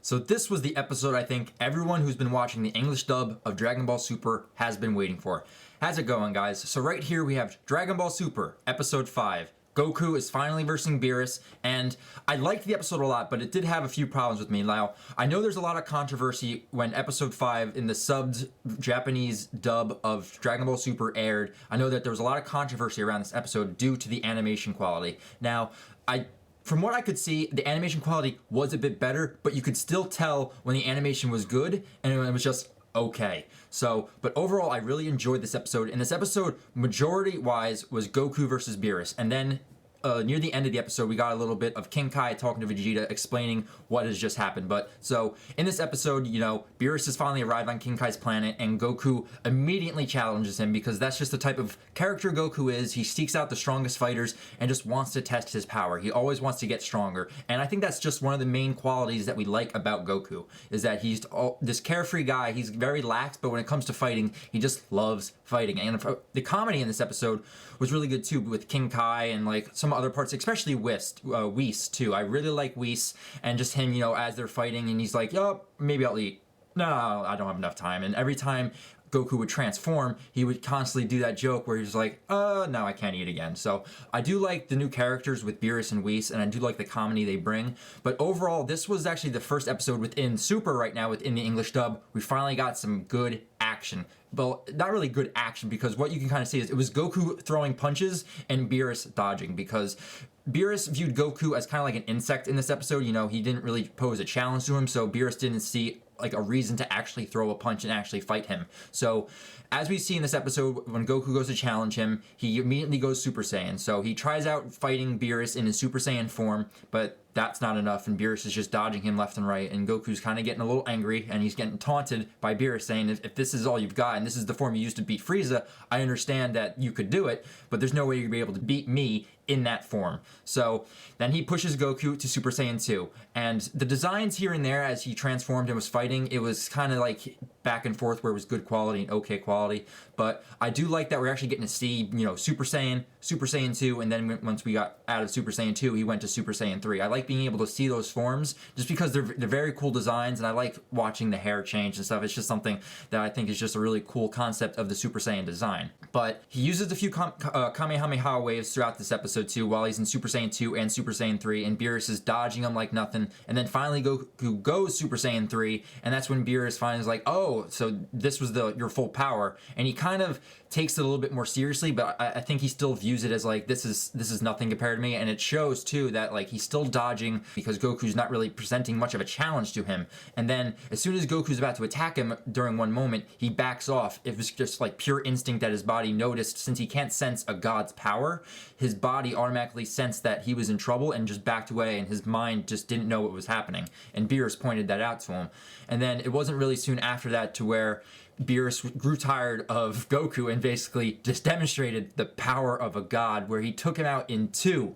So this was the episode I think everyone who's been watching the English dub of Dragon Ball Super has been waiting for. How's it going, guys? So right here we have Dragon Ball Super, Episode 5. Goku is finally versing Beerus, and I liked the episode a lot, but it did have a few problems with me. Now, I know there's a lot of controversy when Episode 5 in the subbed Japanese dub of Dragon Ball Super aired. I know that there was a lot of controversy around this episode due to the animation quality. Now, from what I could see, the animation quality was a bit better, but you could still tell when the animation was good and it was just okay. So, but overall, I really enjoyed this episode. And this episode, majority-wise, was Goku versus Beerus. And then near the end of the episode, we got a little bit of King Kai talking to Vegeta, explaining what has just happened. But so in this episode, you know, Beerus has finally arrived on King Kai's planet, and Goku immediately challenges him because that's just the type of character Goku is. He seeks out the strongest fighters and just wants to test his power. He always wants to get stronger, and I think that's just one of the main qualities that we like about Goku, is that he's this carefree guy. He's very lax, but when it comes to fighting, he just loves fighting. And the comedy in this episode was really good too, with King Kai and like some other parts, especially Whis too. I really like Whis and just him, you know, as they're fighting, and he's like, "Yo, maybe I'll eat." No, I don't have enough time. And every time Goku would transform, he would constantly do that joke where he's like, no, I can't eat again. So I do like the new characters with Beerus and Whis, and I do like the comedy they bring. But overall, this was actually the first episode within Super right now, within the English dub. We finally got some good action. Well, not really good action, because what you can kind of see is it was Goku throwing punches and Beerus dodging, because Beerus viewed Goku as kind of like an insect in this episode. You know, he didn't really pose a challenge to him, so Beerus didn't see like a reason to actually throw a punch and actually fight him. So as we see in this episode, when Goku goes to challenge him, he immediately goes Super Saiyan. So he tries out fighting Beerus in his Super Saiyan form, but that's not enough, and Beerus is just dodging him left and right, and Goku's kind of getting a little angry, and he's getting taunted by Beerus, saying, if this is all you've got, and this is the form you used to beat Frieza, I understand that you could do it, but there's no way you'd be able to beat me in that form. So then he pushes Goku to Super Saiyan 2, and the designs here and there as he transformed and was fighting, it was kind of like back and forth where it was good quality and okay quality, but I do like that we're actually getting to see, you know, Super Saiyan 2, and then once we got out of Super Saiyan 2, he went to Super Saiyan 3. I like being able to see those forms just because they're very cool designs, and I like watching the hair change and stuff. It's just something that I think is just a really cool concept of the Super Saiyan design. But he uses a few Kamehameha waves throughout this episode too, while he's in Super Saiyan 2 and Super Saiyan 3, and Beerus is dodging him like nothing, and then finally Goku goes Super Saiyan 3, and that's when Beerus finally is like, oh, so this was your full power, and he kind of takes it a little bit more seriously, but I think he still views it as like, this is nothing compared to me, and it shows too that like he's still dodging because Goku's not really presenting much of a challenge to him. And then as soon as Goku's about to attack him during one moment, he backs off. It was just like pure instinct that his body noticed. Since he can't sense a god's power, his body automatically sensed that he was in trouble and just backed away, and his mind just didn't know what was happening. And Beerus pointed that out to him. And then it wasn't really soon after that to where Beerus grew tired of Goku and basically just demonstrated the power of a god, where he took him out in two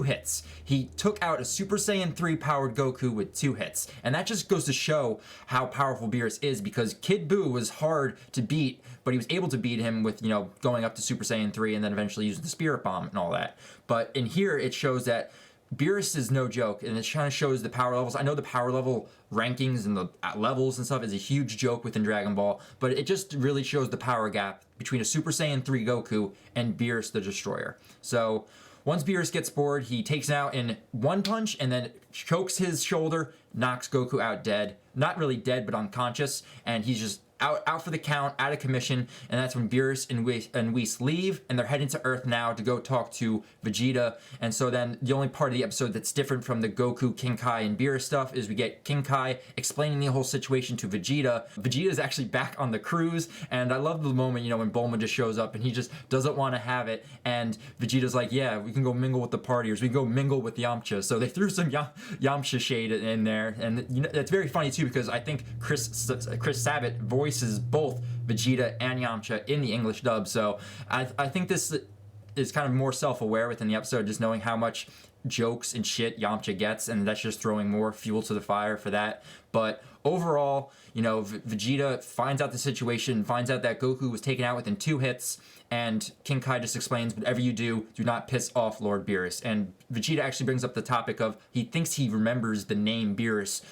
hits. He took out a Super Saiyan 3 powered Goku with 2 hits. And that just goes to show how powerful Beerus is, because Kid Buu was hard to beat, but he was able to beat him with, you know, going up to Super Saiyan 3 and then eventually using the Spirit Bomb and all that. But in here, it shows that Beerus is no joke, and it kind of shows the power levels. I know the power level rankings and the levels and stuff is a huge joke within Dragon Ball, but it just really shows the power gap between a Super Saiyan 3 Goku and Beerus the Destroyer. So once Beerus gets bored, he takes it out in one punch and then chokes his shoulder, knocks Goku out dead. Not really dead, but unconscious, and he's just out for the count, out of commission, and that's when Beerus and Whis leave, and they're heading to Earth now to go talk to Vegeta. And so then the only part of the episode that's different from the Goku, King Kai, and Beerus stuff is we get King Kai explaining the whole situation to Vegeta. Vegeta's actually back on the cruise, and I love the moment, you know, when Bulma just shows up and he just doesn't want to have it, and Vegeta's like, yeah, we can go mingle with the partiers, we can go mingle with Yamcha. So they threw some Yamcha shade in there, and you know, that's very funny too, because I think Chris Sabat voices both Vegeta and Yamcha in the English dub, so I think this is kind of more self-aware within the episode, just knowing how much jokes and shit Yamcha gets, and that's just throwing more fuel to the fire for that. But overall, you know, Vegeta finds out the situation, finds out that Goku was taken out within 2 hits, and King Kai just explains, whatever you do not piss off Lord Beerus. And Vegeta actually brings up the topic of he thinks he remembers the name Beerus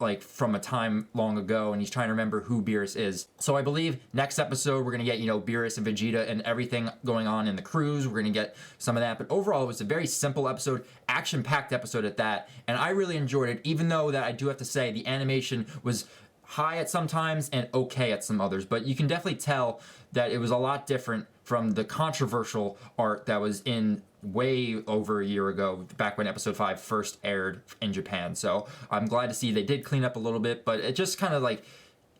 like from a time long ago, and he's trying to remember who Beerus is. So I believe next episode we're gonna get, you know, Beerus and Vegeta and everything going on in the cruise. We're gonna get some of that, but overall it was a very simple episode, action-packed episode at that, and I really enjoyed it, even though that I do have to say the animation was high at some times and okay at some others, but you can definitely tell that it was a lot different from the controversial art that was in way over a year ago, back when episode 5 first aired in Japan. So I'm glad to see they did clean up a little bit, but it just kind of like,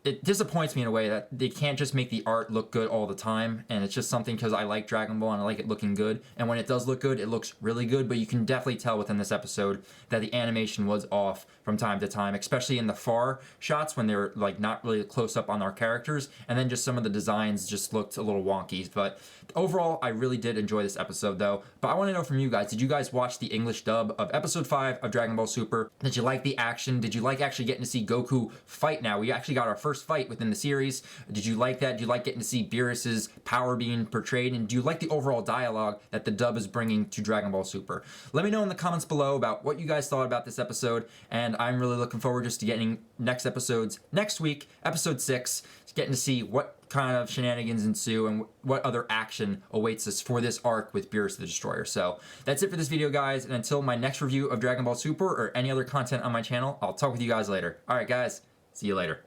it disappoints me in a way that they can't just make the art look good all the time, and it's just something because I like Dragon Ball and I like it looking good, and when it does look good, it looks really good, but you can definitely tell within this episode that the animation was off from time to time, especially in the far shots when they were like not really close up on our characters, and then just some of the designs just looked a little wonky. But overall, I really did enjoy this episode though. But I want to know from you guys, did you guys watch the English dub of episode 5 of Dragon Ball Super? Did you like the action? Did you like actually getting to see Goku fight now? We actually got our first fight within the series. Did you like that? Did you like getting to see Beerus's power being portrayed? And do you like the overall dialogue that the dub is bringing to Dragon Ball Super? Let me know in the comments below about what you guys thought about this episode, and I'm really looking forward just to getting next episodes next week, episode 6, getting to see what kind of shenanigans ensue and what other action awaits us for this arc with Beerus the Destroyer. So that's it for this video, guys, and until my next review of Dragon Ball Super or any other content on my channel, I'll talk with you guys later. Alright guys, see you later.